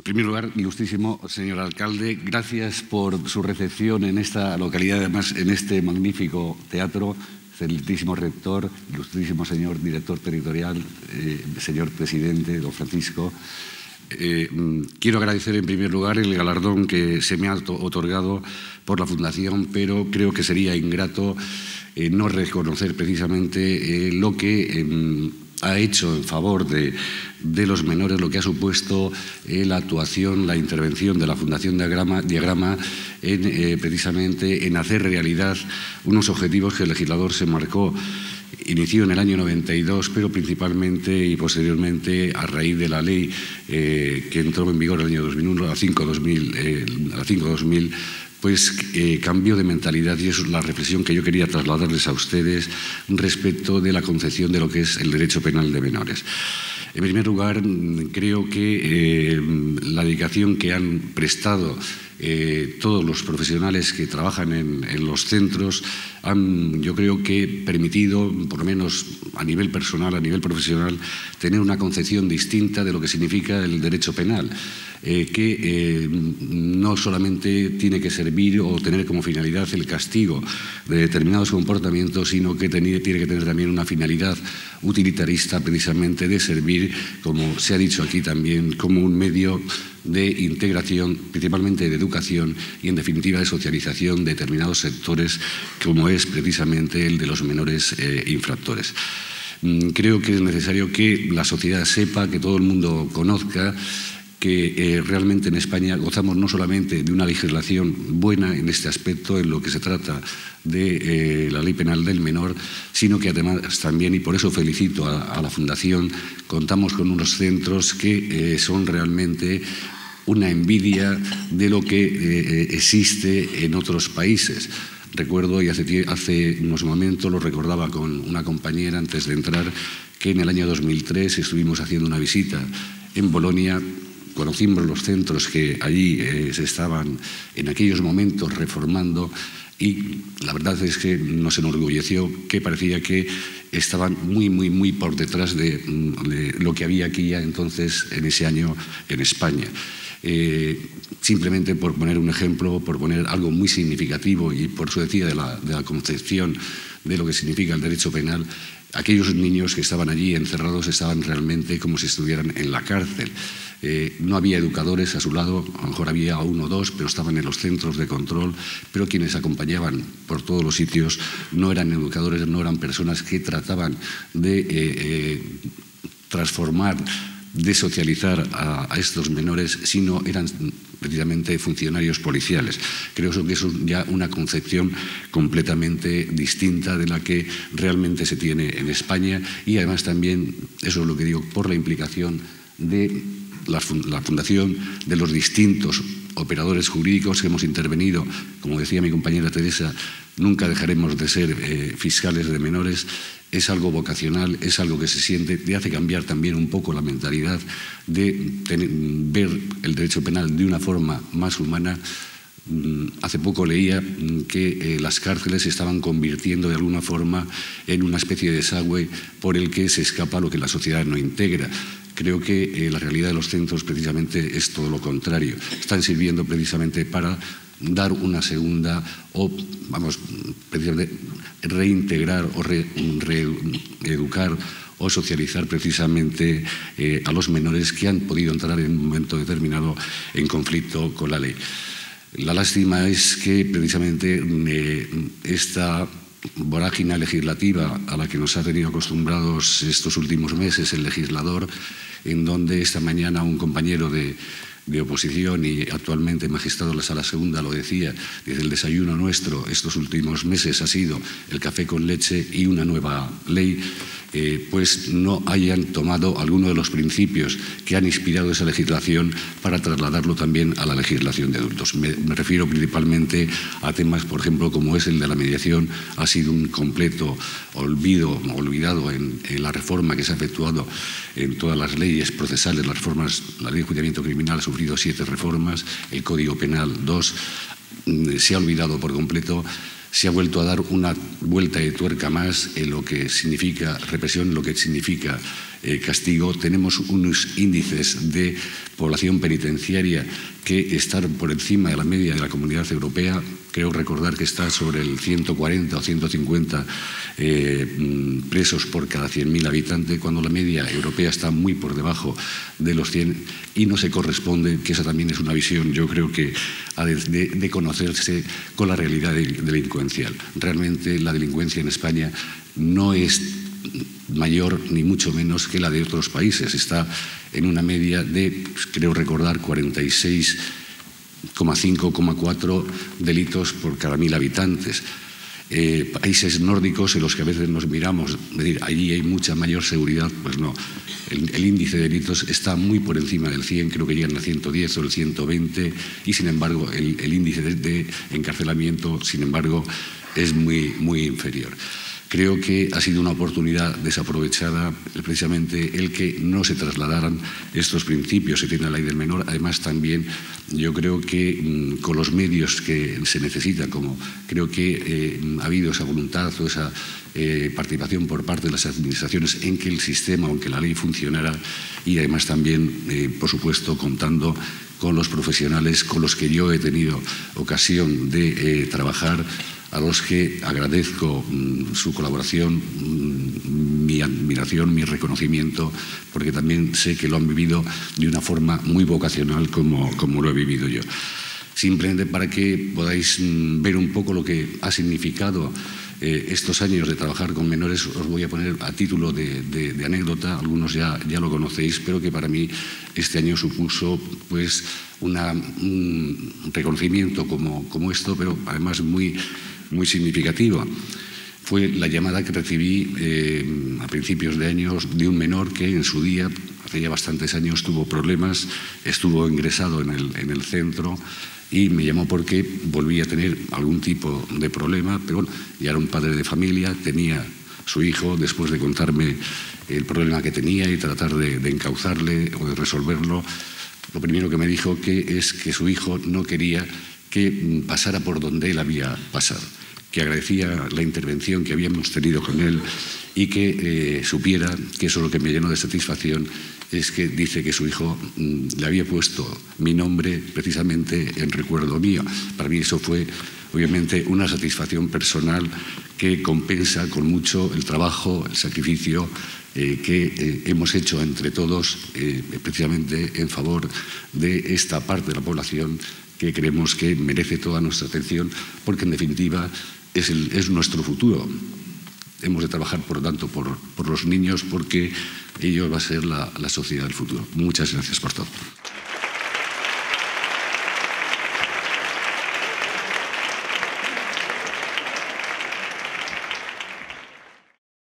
En primer lugar, ilustrísimo señor alcalde, gracias por su recepción en esta localidad, además en este magnífico teatro. Excelentísimo rector, ilustrísimo señor director territorial, señor presidente, don Francisco. Quiero agradecer en primer lugar el galardón que se me ha otorgado por la Fundación, pero creo que sería ingrato no reconocer precisamente lo que ha hecho en favor de los menores, lo que ha supuesto la actuación, la intervención de la Fundación Diagrama precisamente en hacer realidad unos objetivos que el legislador se marcó. Inició en el año 92, pero principalmente y posteriormente a raíz de la ley que entró en vigor en el año 2001, la 5-2000, pues cambio de mentalidad, y eso es la reflexión que yo quería trasladarles a ustedes respecto de la concepción de lo que es el derecho penal de menores. En primer lugar, creo que la dedicación que han prestado todos los profesionales que trabajan en los centros han, yo creo que, permitido, por lo menos a nivel personal, a nivel profesional, tener una concepción distinta de lo que significa el derecho penal, que no solamente tiene que servir o tener como finalidad el castigo de determinados comportamientos, sino que tiene que tener también una finalidad utilitarista, precisamente de servir, como se ha dicho aquí también, como un medio de integración, principalmente de educación y, en definitiva, de socialización de determinados sectores, como es precisamente el de los menores infractores. Creo que es necesario que la sociedad sepa, que todo el mundo conozca, que realmente en España gozamos no solamente de una legislación buena en este aspecto, en lo que se trata de la ley penal del menor, sino que además también, y por eso felicito a la Fundación, contamos con unos centros que son realmente una envidia de lo que existe en otros países. Recuerdo, y hace unos momentos lo recordaba con una compañera antes de entrar, que en el año 2003 estuvimos haciendo una visita en Bolonia. Conocimos los centros que allí se estaban en aquellos momentos reformando, y la verdad es que nos enorgulleció que parecía que estaban muy por detrás de lo que había aquí ya entonces, en ese año, en España. Simplemente por poner un ejemplo, por poner algo muy significativo, y por eso decía de la concepción de lo que significa el derecho penal, aquellos niños que estaban allí encerrados estaban realmente como si estuvieran en la cárcel. No había educadores a su lado, a lo mejor había uno o dos, pero estaban en los centros de control, pero quienes acompañaban por todos los sitios no eran educadores, no eran personas que trataban de transformar, de socializar a estos menores, sino eran precisamente funcionarios policiales. Creo que eso es ya una concepción completamente distinta de la que realmente se tiene en España, y además también, eso es lo que digo, por la implicación de la Fundación, de los distintos operadores jurídicos que hemos intervenido. Como decía mi compañera Teresa, nunca dejaremos de ser fiscales de menores. Es algo vocacional, es algo que se siente, te hace cambiar también un poco la mentalidad de ver el derecho penal de una forma más humana. Hace poco leía que las cárceles se estaban convirtiendo de alguna forma en una especie de desagüe por el que se escapa lo que la sociedad no integra. Creo que la realidad de los centros precisamente es todo lo contrario. Están sirviendo precisamente para dar una segunda, o vamos, precisamente reintegrar o reeducar o socializar precisamente a los menores que han podido entrar en un momento determinado en conflicto con la ley. La lástima es que precisamente esta vorágine legislativa a la que nos ha tenido acostumbrados estos últimos meses el legislador, en donde esta mañana un compañero de oposición y actualmente magistrado de la Sala Segunda lo decía, desde el desayuno nuestro estos últimos meses ha sido el café con leche y una nueva ley, pues no hayan tomado alguno de los principios que han inspirado esa legislación para trasladarlo también a la legislación de adultos. Me refiero principalmente a temas, por ejemplo, como es el de la mediación. Ha sido un completo olvidado en la reforma que se ha efectuado en todas las leyes procesales, las reformas. La ley de enjuiciamiento criminal ha sufrido 7 reformas, el Código Penal 2, se ha olvidado por completo. Se ha vuelto a dar una vuelta de tuerca más en lo que significa represión, en lo que significa castigo. Tenemos unos índices de población penitenciaria que están por encima de la media de la Comunidad Europea. Creo recordar que está sobre el 140 o 150 presos por cada 100.000 habitantes, cuando la media europea está muy por debajo de los 100 y no se corresponde, que esa también es una visión, yo creo que ha de conocerse con la realidad delincuencial. Realmente la delincuencia en España no es mayor ni mucho menos que la de otros países. Está en una media de, creo recordar, 46,5,4 delitos por cada 1.000 habitantes. Países nórdicos en los que a veces nos miramos, es decir, allí hay mucha mayor seguridad, pues no. El índice de delitos está muy por encima del 100, creo que llegan al 110 o el 120, y sin embargo el índice de encarcelamiento, sin embargo, es muy inferior. Creo que ha sido una oportunidad desaprovechada precisamente el que no se trasladaran estos principios que tiene la ley del menor. Además, también yo creo que con los medios que se necesitan, como creo que ha habido esa voluntad o esa participación por parte de las administraciones en que el sistema o en que la ley funcionara, y además también, por supuesto, contando con los profesionales con los que yo he tenido ocasión de trabajar, a los que agradezco su colaboración, mi admiración, mi reconocimiento, porque también sé que lo han vivido de una forma muy vocacional como lo he vivido yo. Simplemente para que podáis ver un poco lo que ha significado estos años de trabajar con menores, os voy a poner a título de anécdota, algunos ya lo conocéis, pero que para mí este año supuso pues un reconocimiento como esto, pero además muy significativa. Fue la llamada que recibí a principios de años de un menor que en su día, hace ya bastantes años, tuvo problemas, estuvo ingresado en el centro y me llamó porque volvía a tener algún tipo de problema, pero bueno, ya era un padre de familia, tenía su hijo, después de contarme el problema que tenía y tratar de encauzarle o de resolverlo, lo primero que me dijo es que su hijo no quería que pasara por donde él había pasado, que agradecía la intervención que habíamos tenido con él y que supiera que eso lo que me llenó de satisfacción es que dice que su hijo le había puesto mi nombre precisamente en recuerdo mío. Para mí eso fue obviamente una satisfacción personal que compensa con mucho el trabajo, el sacrificio que hemos hecho entre todos precisamente en favor de esta parte de la población que creemos que merece toda nuestra atención, porque en definitiva es nuestro futuro. Hemos de trabajar, por lo tanto, por los niños, porque ellos va a ser la sociedad del futuro. Muchas gracias por todo.